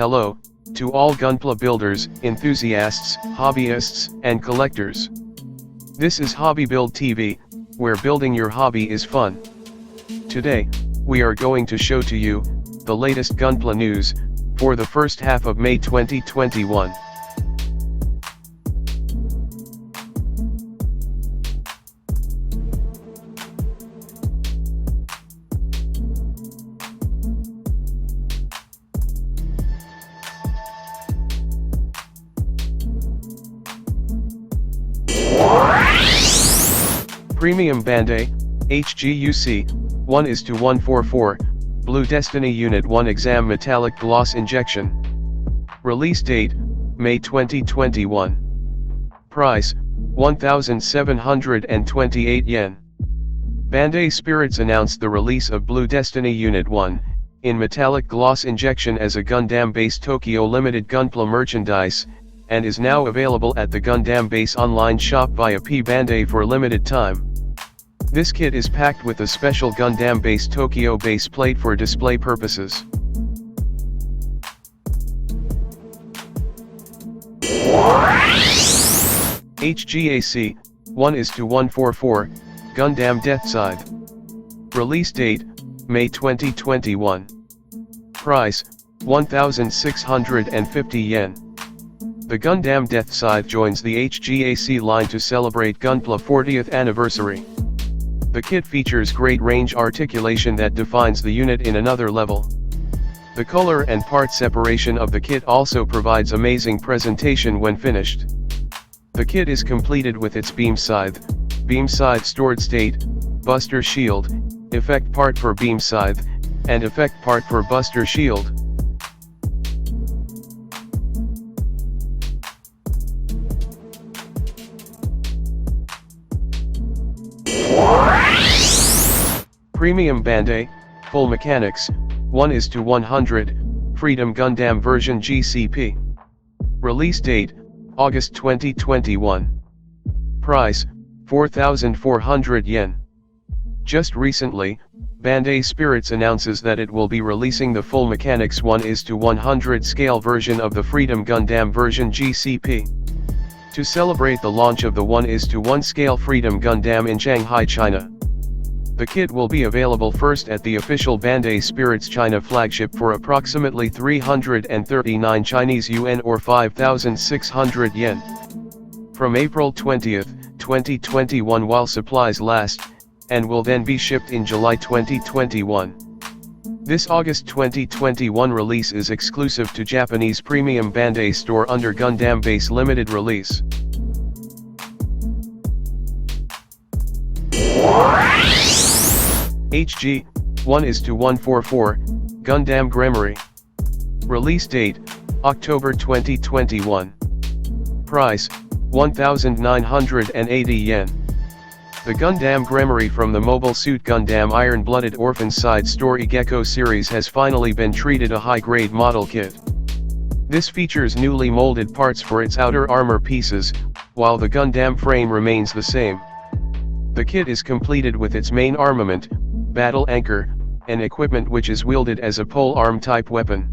Hello, to all Gunpla builders, enthusiasts, hobbyists, and collectors. This is Hobby Build TV, where building your hobby is fun. Today, we are going to show to you the latest Gunpla news for the first half of May 2021. Premium Bandai HG1 1:144 Blue Destiny Unit 1 Exam Metallic Gloss Injection. Release date May 2021. Price 1,728 yen. Bandai Spirits announced the release of Blue Destiny Unit 1 in metallic gloss injection as a Gundam Base Tokyo Limited Gunpla merchandise, and is now available at the Gundam Base online shop via Bandai for limited time. This kit is packed with a special Gundam Base Tokyo base plate for display purposes. HGAC 1:144 Gundam Death Scythe. Release date May 2021. Price 1,650 yen. The Gundam Death Scythe joins the HGAC line to celebrate Gunpla 40th anniversary. The kit features great range articulation that defines the unit in another level. The color and part separation of the kit also provides amazing presentation when finished. The kit is completed with its beam scythe stored state, buster shield, effect part for beam scythe, and effect part for buster shield. Premium Bandai, Full Mechanics, 1:100, Freedom Gundam version GCP. Release date, August 2021. Price, 4,400 yen. Just recently, Bandai Spirits announces that it will be releasing the Full Mechanics 1:100 scale version of the Freedom Gundam version GCP. To celebrate the launch of the 1:1 scale Freedom Gundam in Shanghai, China. The kit will be available first at the official Bandai Spirits China flagship for approximately 339 Chinese yuan or 5,600 yen. From April 20, 2021 while supplies last, and will then be shipped in July 2021. This August 2021 release is exclusive to Japanese Premium Bandai store under Gundam Base Limited Release. HG 1:144 Gundam Grammary. Release date October 2021. Price 1,980 yen. The Gundam Grammary from the Mobile Suit Gundam Iron-Blooded Orphan side story Gecko series has finally been treated a high-grade model kit. This features newly molded parts for its outer armor pieces, while the Gundam frame remains the same. The kit is completed with its main armament, battle anchor, and equipment which is wielded as a pole arm type weapon.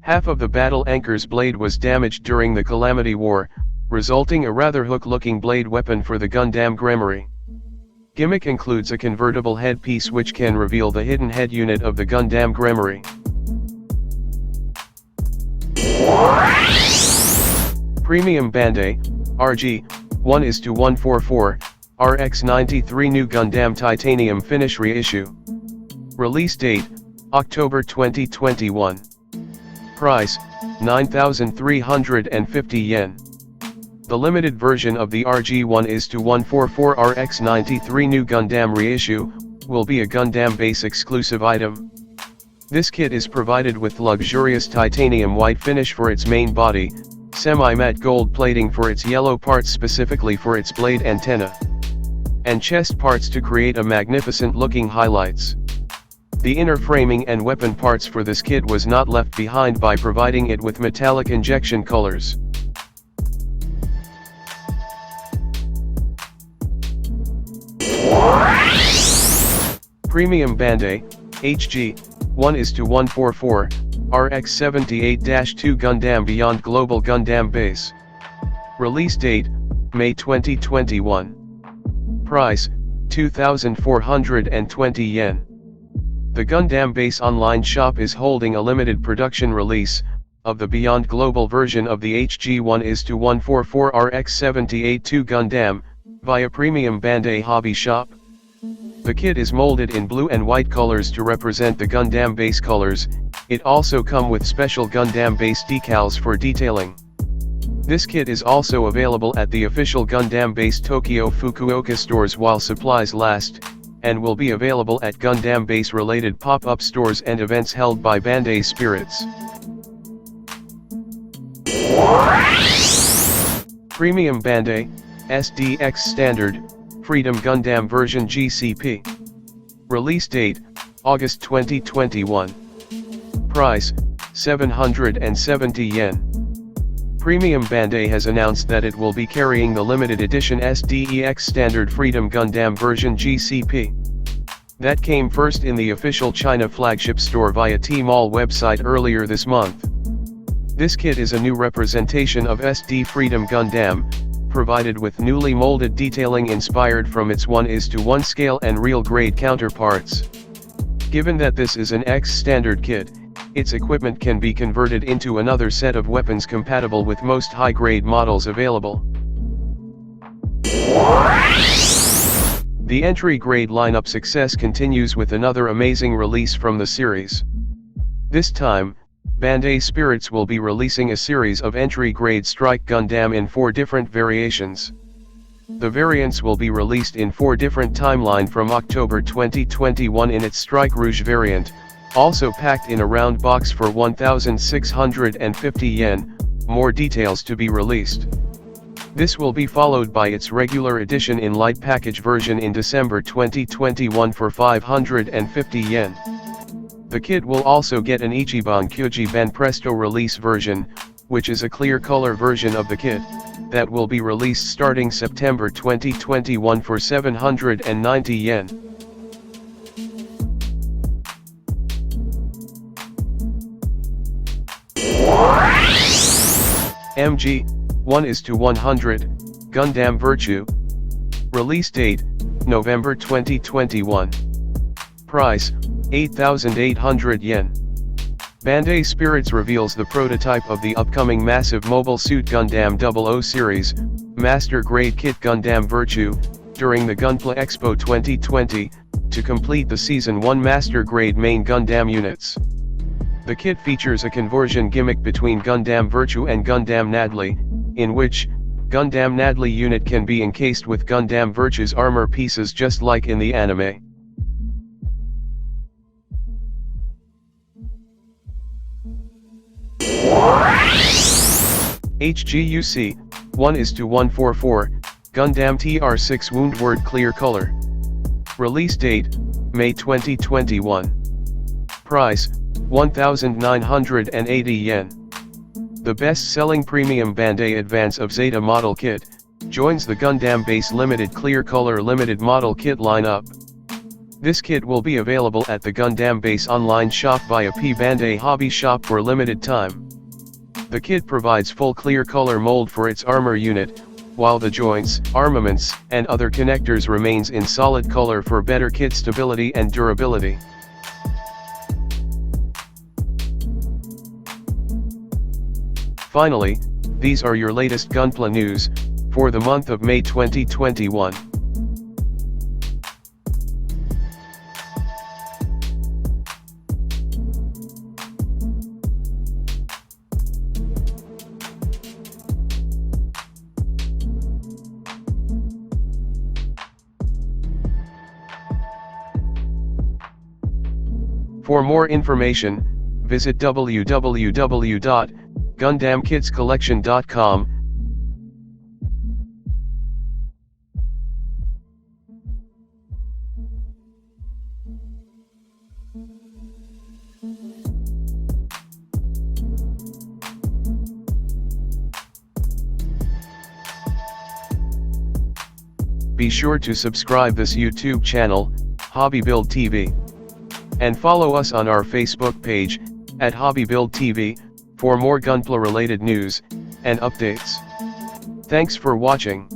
Half of the battle anchor's blade was damaged during the Calamity War, resulting a rather hook-looking blade weapon for the Gundam Grammary. Gimmick includes a convertible headpiece which can reveal the hidden head unit of the Gundam Grammary. Premium Bandai RG1 1:144 RX-93 New Gundam Titanium Finish Reissue. Release date, October 2021. Price, 9,350 yen. The limited version of the RG1 1:144 RX-93 New Gundam Reissue, will be a Gundam Base exclusive item. This kit is provided with luxurious titanium white finish for its main body, semi-matte gold plating for its yellow parts specifically for its blade antenna, and chest parts to create a magnificent looking highlights. The inner framing and weapon parts for this kit was not left behind by providing it with metallic injection colors. Premium Bandai HG1 1:144 RX-78-2 Gundam Beyond Global Gundam Base. Release date, May 2021. Price, 2,420 yen. The Gundam Base online shop is holding a limited production release of the Beyond Global version of the HG1 is-144 RX-78-2 Gundam, via premium Bandai hobby shop. The kit is molded in blue and white colors to represent the Gundam Base colors. It also comes with special Gundam Base decals for detailing. This kit is also available at the official Gundam Base Tokyo Fukuoka stores while supplies last, and will be available at Gundam Base related pop-up stores and events held by Bandai Spirits. Premium Bandai SDX Standard Freedom Gundam version GCP. Release date, August 2021. Price, 770 yen. Premium Bandai has announced that it will be carrying the limited edition SDX Standard Freedom Gundam version GCP. That came first in the official China flagship store via Tmall website earlier this month. This kit is a new representation of SD Freedom Gundam, provided with newly molded detailing inspired from its 1:1 scale and real grade counterparts. Given that this is an X standard kit, its equipment can be converted into another set of weapons compatible with most high-grade models available. The entry-grade lineup success continues with another amazing release from the series. This time, Bandai Spirits will be releasing a series of entry-grade Strike Gundam in 4 different variations. The variants will be released in 4 different timelines from October 2021 in its Strike Rouge variant, also packed in a round box for 1,650 yen, more details to be released. This will be followed by its regular edition in light package version in December 2021 for 550 yen. The kit will also get an Ichiban Kyuji Ben Presto release version, which is a clear color version of the kit, that will be released starting September 2021 for 790 yen. MG 1:100 Gundam Virtue. Release date, November 2021. Price, 8,800 yen. Bandai Spirits reveals the prototype of the upcoming massive Mobile Suit Gundam 00 series, Master Grade Kit Gundam Virtue, during the Gunpla Expo 2020, to complete the Season 1 Master Grade main Gundam units. The kit features a conversion gimmick between Gundam Virtue and Gundam Nadley, in which, Gundam Nadley unit can be encased with Gundam Virtue's armor pieces just like in the anime. HGUC 1:144 Gundam TR6 Woundward Clear Color. Release date, May 2021. Price, 1,980 yen. The best-selling premium Bandai Advance of Zeta model kit joins the Gundam Base Limited Clear Color Limited Model Kit lineup. This kit will be available at the Gundam Base online shop via Bandai Hobby Shop for limited time. The kit provides full clear color mold for its armor unit, while the joints, armaments, and other connectors remains in solid color for better kit stability and durability. Finally, these are your latest Gunpla news, for the month of May 2021. For more information, visit www.gundamkitscollection.com. Be sure to subscribe this YouTube channel, Hobby Build TV. And follow us on our Facebook page, at Hobby Build TV, for more Gunpla related news, and updates. Thanks for watching.